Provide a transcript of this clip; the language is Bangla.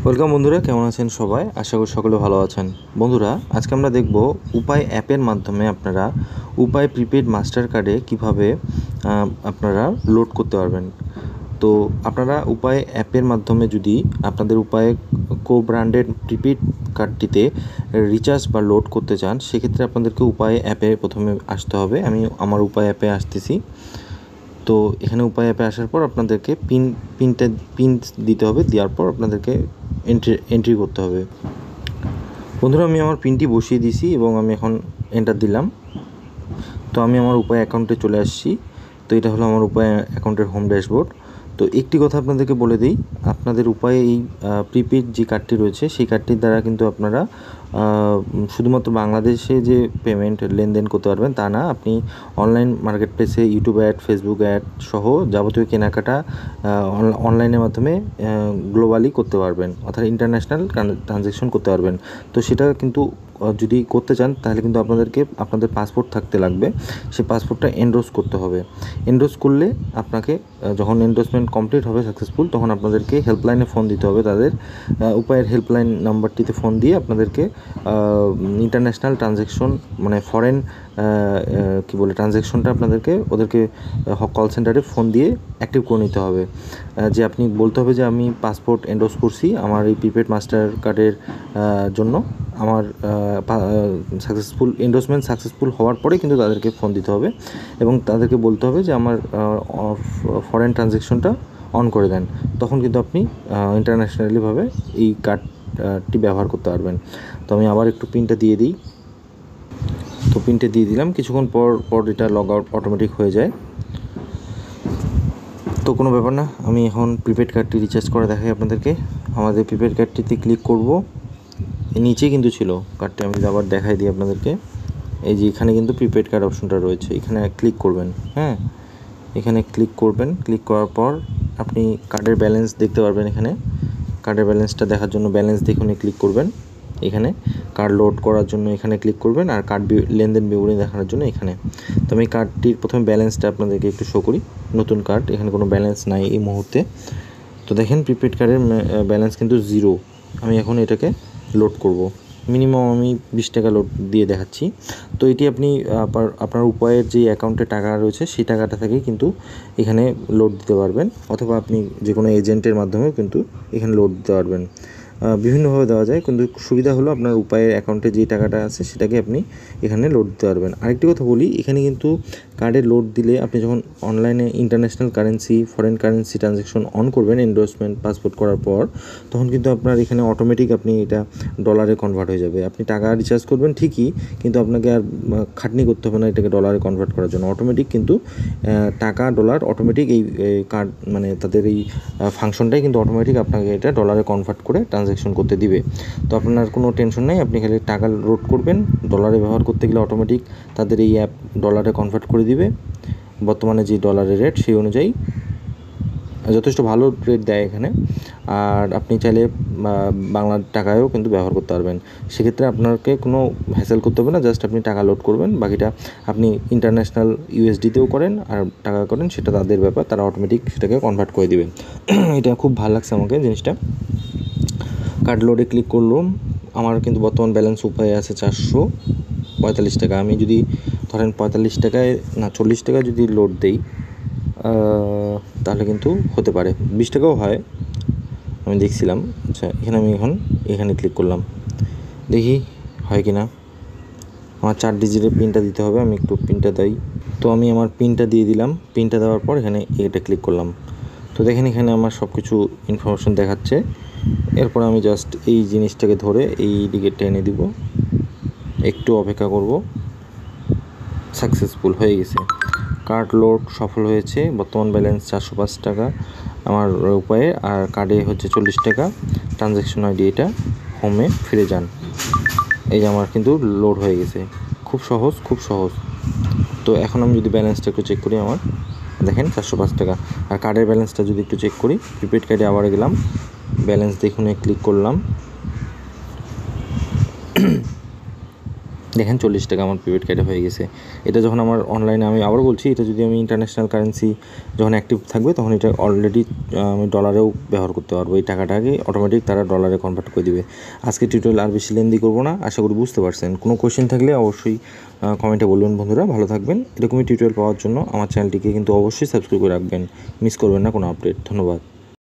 ওয়েলকাম বন্ধুরা, কেমন আছেন সবাই? আশা করি সকলে ভালো আছেন। বন্ধুরা, আজকে আমরা দেখব উপায় অ্যাপের মাধ্যমে আপনারা উপায় প্রিপেড মাস্টার কার্ডে কীভাবে আপনারা লোড করতে পারবেন। তো আপনারা উপায় অ্যাপের মাধ্যমে যদি আপনাদের উপায়ে কো ব্র্যান্ডেড প্রিপেড কার্ডটিতে রিচার্জ বা লোড করতে চান, সেক্ষেত্রে আপনাদেরকে উপায় অ্যাপে প্রথমে আসতে হবে। আমি আমার উপায় অ্যাপে আসতেছি। তো এখানে উপায় অ্যাপে আসার পর আপনাদেরকে পিন দিতে হবে। দেওয়ার পর আপনাদেরকে এন্ট্রি করতে হবে। বন্ধুরা, আমি আমার পিনটি বসিয়ে দিয়েছি এবং আমি এখন এন্টার দিলাম। তো আমি আমার উপায় অ্যাকাউন্টে চলে আসছি। তো এটা হলো আমার উপায় অ্যাকাউন্টের হোম ড্যাশবোর্ড। তো একটি কথা আপনাদেরকে বলে দিই, আপনাদের উপায়ে এই প্রিপেড যে কার্ডটি রয়েছে সেই কার্ডটির দ্বারা কিন্তু আপনারা শুধুমাত্র বাংলাদেশে যে পেমেন্ট লেনদেন করতে পারবেন তা না, আপনি অনলাইন মার্কেট প্লেসে ইউটিউব অ্যাড, ফেসবুক অ্যাড সহ যাবতীয় কেনাকাটা অনলাইনের মাধ্যমে গ্লোবালি করতে পারবেন, অর্থাৎ ইন্টারন্যাশনাল ট্রানজ্যাকশন করতে পারবেন। তো সেটা কিন্তু যদি করতে চান তাহলে কিন্তু আপনাদের পাসপোর্ট থাকতে লাগবে। সেই পাসপোর্টটা এনরোজ করতে হবে। এনরোজ করলে আপনাকে যখন এনরোজমেন্ট কমপ্লিট হবে সাকসেসফুল, তখন আপনাদেরকে হেল্পলাইনে ফোন দিতে হবে। তাদের উপায়ের হেল্পলাইন নাম্বারটিতে ফোন দিয়ে আপনাদেরকে ইন্টারন্যাশনাল ট্রানজ্যাকশন মানে ফরেন ট্রানজ্যাকশনটা ওদেরকে কল সেন্টারে ফোন দিয়ে অ্যাক্টিভ করে নিতে হবে। যে আপনি বলতে হবে যে আমি পাসপোর্ট এনরোজ করছি আমার এই প্রিপেড মাস্টার কার্ডের জন্য। আমার এনরোজমেন্ট সাকসেসফুল হওয়ার পরে কিন্তু তাদেরকে ফোন দিতে হবে এবং তাদেরকে বলতে হবে যে আমার ফরেন ট্রানজ্যাকশনটা অন করে দেন। তখন কিন্তু আপনি ইন্টারন্যাশনালিভাবে এই কার্ডটি ব্যবহার করতে পারবেন। তো আমি আবার একটু পিনটা দিয়ে দিই। তো পিনটা দিয়ে দিলাম। কিছুক্ষণ পর এটা লগ আউট অটোমেটিক হয়ে যায়। তো কোনো ব্যাপার না, আমি এখন প্রিপেড কার্ডটি রিচার্জ করে দেখাই আপনাদেরকে। আমাদের প্রিপেড কার্ডটিতে ক্লিক করব। নিচে কিন্তু ছিল কার্ডটি, আমি আবার দেখাই দিই আপনাদেরকে। এই যে এখানে কিন্তু প্রিপেড কার্ড অপশনটা রয়েছে, এখানে ক্লিক করবেন। হ্যাঁ, এখানে ক্লিক করবেন। ক্লিক করার পর আপনি কার্ডের ব্যালেন্স দেখতে পারবেন। এখানে কার্ডের ব্যালেন্সটা দেখার জন্য ব্যালেন্স দেখুনে ক্লিক করবেন। এখানে কার্ড লোড করার জন্য এখানে ক্লিক করবেন, আর কার্ড লেনদেন বিবরণী দেখানোর জন্য এখানে। তো আমি কার্ডটির প্রথমে ব্যালেন্সটা আপনাদেরকে একটু শো করি। নতুন কার্ড, এখানে কোনো ব্যালেন্স নাই এই মুহূর্তে। তো দেখেন প্রিপেড কার্ডের ব্যালেন্স কিন্তু 0। আমি এখন এটাকে লোড করব। মিনিমাম আমি 20 টাকা লোড দিয়ে দেখাচ্ছি। তো এটি আপনি আপনার উপায়ের যে অ্যাকাউন্টে টাকা রয়েছে সেই টাকাটা থেকেই কিন্তু এখানে লোড দিতে পারবেন, অথবা আপনি যে কোনো এজেন্টের মাধ্যমেও কিন্তু এখানে লোড দিতে পারবেন। বিভিন্নভাবে দেওয়া যায়, কিন্তু সুবিধা হলো আপনার উপায়ের অ্যাকাউন্টে যে টাকাটা আছে সেটাকে আপনি এখানে লোড দিতে পারবেন। আরেকটি কথা বলি, এখানে কিন্তু কার্ডে লোড দিলে আপনি যখন অনলাইনে international currency, foreign currency transaction on করবেন এনডোর্সমেন্ট পাসপোর্ট করার পর, তখন কিন্তু আপনার এখানে অটোমেটিক আপনি এটা ডলারে কনভার্ট হয়ে যাবে। আপনি টাকা রিচার্জ করবেন ঠিকই, কিন্তু আপনাকে আর খাটনি করতে হবে না এটাকে ডলারে কনভার্ট করার জন্য। অটোমেটিক কিন্তু টাকা ডলার অটোমেটিক এই কার্ড মানে তাদের এই ফাংশনটাই কিন্তু অটোমেটিক আপনাকে এটা ডলারে কনভার্ট করে ট্রানজ্যাকশন করতে দিবে। তো আপনার কোনো টেনশন নেই, আপনি খালি টাকা লোড করবেন। ডলারে ব্যবহার করতে গেলে অটোমেটিক তাদের এই অ্যাপ ডলারে কনভার্ট করে দিবে। বর্তমানে যে ডলারের রেট সেই অনুযায়ী যথেষ্ট ভালো রেট দেয় এখানে। আর আপনি চাইলে বাংলা টাকায়ও কিন্তু ব্যবহার করতে পারবেন। সেক্ষেত্রে আপনাকে কোনো হ্যাসেল করতে হবে না, জাস্ট আপনি টাকা লোড করবেন। বাকিটা আপনি ইন্টারন্যাশনাল ইউএসডিতেও করেন আর টাকা করেন, সেটা তাদের ব্যাপার, তারা অটোমেটিক সেটাকে কনভার্ট করে দিবে। এটা খুব ভালো লাগছে আমাকে জিনিসটা। কার্ড লোডে ক্লিক করলাম। আমার কিন্তু বর্তমান ব্যালেন্স উপায়ে আছে 445 টাকা। আমি যদি ধরেন 45 টাকায় না 40 টাকায় যদি লোড দেই তাহলে কিন্তু হতে পারে, 20 টাকাও হয়, আমি দেখছিলাম। আচ্ছা, এখানে ক্লিক করলাম, দেখি হয় কি না। আমার 4 ডিজিটের পিনটা দিতে হবে, আমি একটু পিনটা দিই। তো আমি আমার পিনটা দিয়ে দিলাম। পিনটা দেওয়ার পর এখানে এটা ক্লিক করলাম। তো দেখেন এখানে আমার সব কিছু ইনফরমেশন দেখাচ্ছে। এরপর আমি জাস্ট এই জিনিসটাকে ধরে এই দিকে টেনে দিব, একটু অপেক্ষা করব। সাকসেসফুল হয়ে গেছে, কার্ড লোড সফল হয়েছে। বর্তমান ব্যালেন্স 405 টাকা আমার উপায়ে, আর কার্ডে হচ্ছে 40 টাকা। ট্রানজ্যাকশন আইডি এটা, হোমে ফিরে যান। এই যে আমার কিন্তু লোড হয়ে গেছে। খুব সহজ। তো এখন আমি যদি ব্যালেন্সটা একটু চেক করি, আমার দেখেন 405 টাকা। আর কার্ডের ব্যালেন্সটা যদি একটু চেক করি, প্রিপেড কার্ডে আবার গেলাম, ব্যালেন্স দেখুন ক্লিক করলাম। দেখেন 40 টাকা আমার প্রিপেড কার্ডে হয়ে গেছে। এটা যখন আমার অনলাইনে, আমি আবার বলছি, এটা যদি আমি ইন্টারন্যাশনাল কারেন্সি যখন অ্যাক্টিভ থাকবে তখন এটা অলরেডি আমি ডলারেও ব্যবহার করতে পারবো। এই টাকাটাকে অটোমেটিক তারা ডলারে কনভার্ট করে দিবে। আজকে টিউটোরিয়াল আর বেশি লেন্দি করবো না, আশা করি বুঝতে পারছেন। কোনো কোয়েশ্চেন থাকলে অবশ্যই কমেন্টে বলবেন বন্ধুরা। ভালো থাকবেন। এরকমই টিউটোরিয়াল পাওয়ার জন্য আমার চ্যানেলটিকে কিন্তু অবশ্যই সাবস্ক্রাইব করে রাখবেন, মিস করবেন না কোনো আপডেট। ধন্যবাদ।